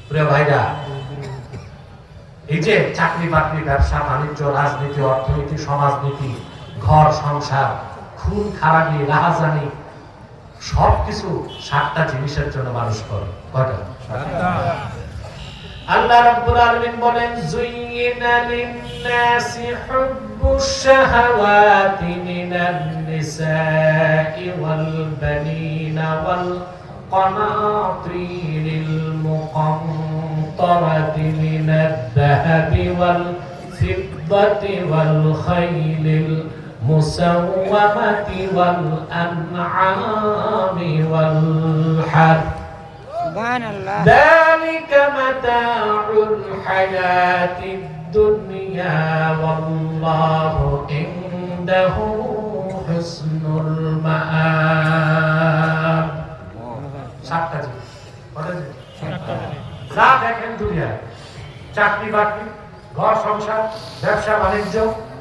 প্রিয় ভাইরা, এই যে চাকরি বাকরি, ব্যবসা বাণিজ্য, রাজনীতি, অর্থনীতি, সমাজনীতি, ঘর সংসার, খুন খারাপি, রাহাজানি, সবকিছু 7টা জিনিসের জন্য মানুষ করে। কয়টা? আল্লাহ রাব্বুল আলামিন বলেন, যুইয়িনা লিন-নাসি হুব্বুশ শাহাওয়াতি মিনান নিসাই ওয়াল বানিনা ওয়াল কানাতিরিল মুকান্তারাতি মিনাদ-দাহাবি ওয়াল ফিদ্দাতি ওয়াল খাইলিল মুসাওওয়ামাতি ওয়াল আনআমি ওয়াল হারথ ذلك متاع الحياة الدنيا والله عنده حسن المآب। 7টা জিনিস যা দেখেন দুনিয়ায়, চাকরি বাকরি, ঘর সংসার, ব্যবসা বাণিজ্য,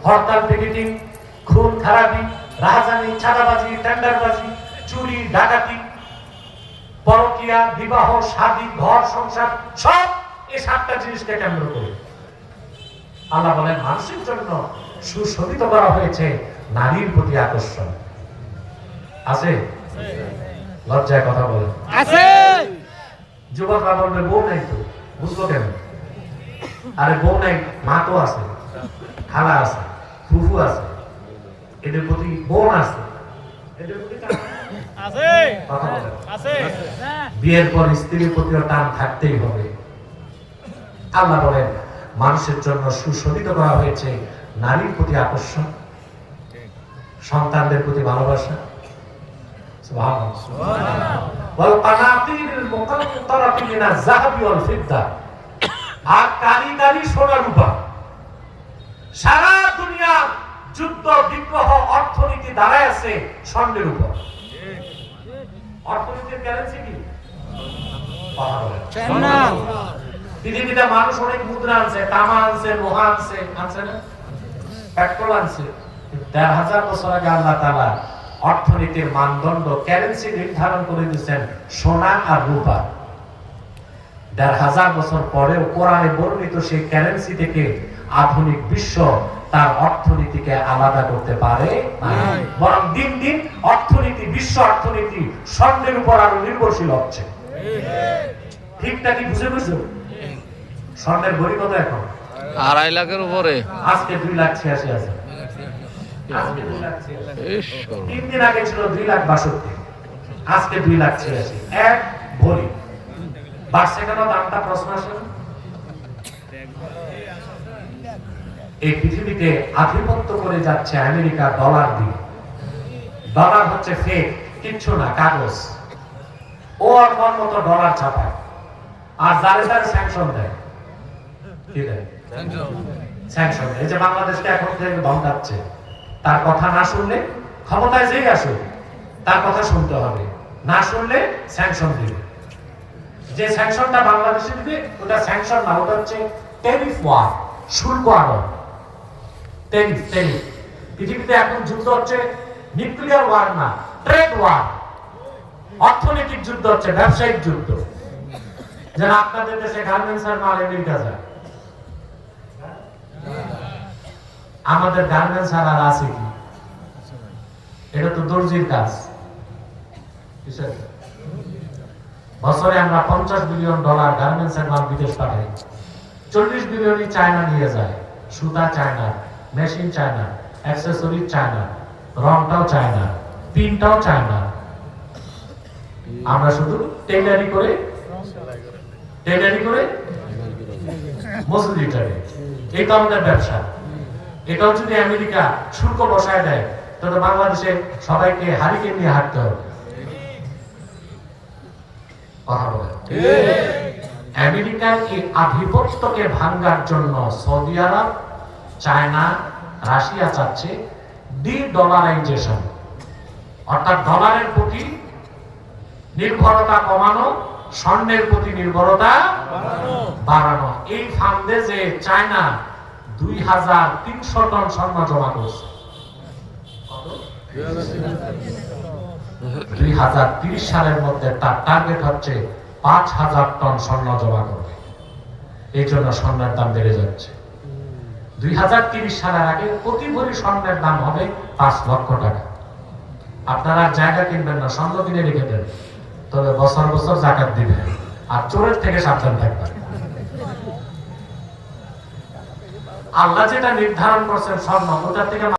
হরতাল পিকেটিং, খুন খারাপি, রাহাজানি, চাঁদাবাজি, টেন্ডারবাজি, চুরি ডাকাতি, পরকীয়া, বিবাহ, শাদী, ঘর সংসার, সব এই 7টা জিনিসকে কেন্দ্র করে। আল্লাহ বলেন, মানুষের জন্য সুশোভিত করা হয়েছে নারীর প্রতি আকর্ষণ। আছে? লজ্জায় কথা বলেন। আছে। যুবকরা বলবে, বউ নাই তো, বুঝলো কেন? আরে বউ নাই, মা তো আছে, খালা আছে, ফুফু আছে, এদের প্রতি বোন আছে, এদের প্রতি বিয়ের পর স্ত্রীর প্রতিও টান থাকতেই হবে। আল্লাহ বলেন, মানুষের জন্য সুশোভিত করা হয়েছে নারীর প্রতি আকর্ষণ, সন্তানদের প্রতি ভালোবাসা। আর কারিগরি সোনা রূপা। সারা দুনিয়া যুদ্ধ বিগ্রহ অর্থনীতি দাঁড়ায় আছে স্বর্ণের উপর। অর্থনীতির কারেন্সি কি? পৃথিবীতে মানুষ অনেক মুদ্রা আনছে, তামা আনছে, লোহা আনছে, আনছে না? পেট্রোল আনছে। ১,৫০০ বছর আগে আল্লাহ তাআলা অর্থনীতির মানদণ্ড, কারেন্সি নির্ধারণ করে দিয়েছেন সোনা আর রূপা। ১,৫০০ বছর পরেও কোরআনে বর্ণিত সেই কারেন্সি থেকে আধুনিক বিশ্ব তার অর্থনীতিকে আলাদা করতে পারে না, বরং দিন দিন অর্থনীতি, বিশ্ব অর্থনীতি স্বর্ণের উপর আরো নির্ভরশীল হচ্ছে। ঠিকটা কি বুঝে বুঝো? স্বর্ণের ভরি কত এখন? 2.5 লাখের উপরে। আজকে 2,86,000 আছে। আজকে 2,86,000। 3 দিন আগে ছিল 2,62,000, আজকে 2,86,000 এক ভরি। বাড়ছে কেন দামটা? প্রশ্ন আসে। এই পৃথিবীতে আধিপত্য করে যাচ্ছে আমেরিকা ডলার দিয়ে। ডলার হচ্ছে ফেক, কিচ্ছু না, কাগজ। ও আর মন মতো ডলার ছাপায়, আর যারে যারে স্যাংশন দেয়। কি দেয়? স্যাংশন। এই যে বাংলাদেশকে এখন থেকে ধমকাচ্ছে, তার কথা না শুনলে, ক্ষমতায় যেই আসুক তার কথা শুনতে হবে, না শুনলে স্যাংশন দিবে। যে স্যাংশনটা বাংলাদেশে দিবে ওটা স্যাংশন না, ওটা হচ্ছে ট্যারিফ ওয়ার, শুল্ক আরোপ। পৃথিবীতে এখন যুদ্ধ হচ্ছে নিউক্লিয়ার ওয়ার না, ট্রেড ওয়ার। অর্থনৈতিক যুদ্ধ হচ্ছে, ব্যবসায়িক যুদ্ধ। যেন আপনাদের দেশে গার্মেন্টসের মাল আমেরিকা যায়, আমাদের গার্মেন্টস আর আছে কি? এটা তো দর্জির কাজ। বছরে আমরা $50 বিলিয়ন গার্মেন্টসের মাল বিদেশ পাঠাই। 40 বিলিয়নই চায়না নিয়ে যায়। সুতা China, machine China, accessory China, রংটাও চায়না, পিনটাও চায়না। আমরা শুধু টেইলারি করে মজুরি টাকা। এই তো আমাদের ব্যবসা। এটাও যদি আমেরিকা শুল্ক বসায় দেয়, তাহলে বাংলাদেশে সবাইকে হারিকেন নিয়ে হাঁটতে হবে। কথা বলে আমেরিকার এই আধিপত্যকে ভাঙার জন্য সৌদি আরব, চায়না, রাশিয়া চাচ্ছে ডি-ডলারাইজেশন, অর্থাৎ ডলারের প্রতি নির্ভরতা কমানো, স্বর্ণের প্রতি নির্ভরতা বাড়ানো। এই ফান্ডে যে চায়না 2,300 টন স্বর্ণ জমা করছে। 2030 সালের মধ্যে তার টার্গেট হচ্ছে 5,000 টন স্বর্ণ জমা করবে। এই জন্য স্বর্ণের দাম বেড়ে যাচ্ছে। 2030 সালের আগে প্রতি ভরি স্বর্ণের দাম হবে 5 লক্ষ টাকা। আপনারা জায়গা কিনবেন না, স্বর্ণ কিনে রেখে দেন, তবে বছর বছর জাকাত দিবেন, আর চোরের থেকে সাবধান থাকবেন। আল্লাহ যেটা নির্ধারণ করছেন স্বর্ণ, ওটার থেকে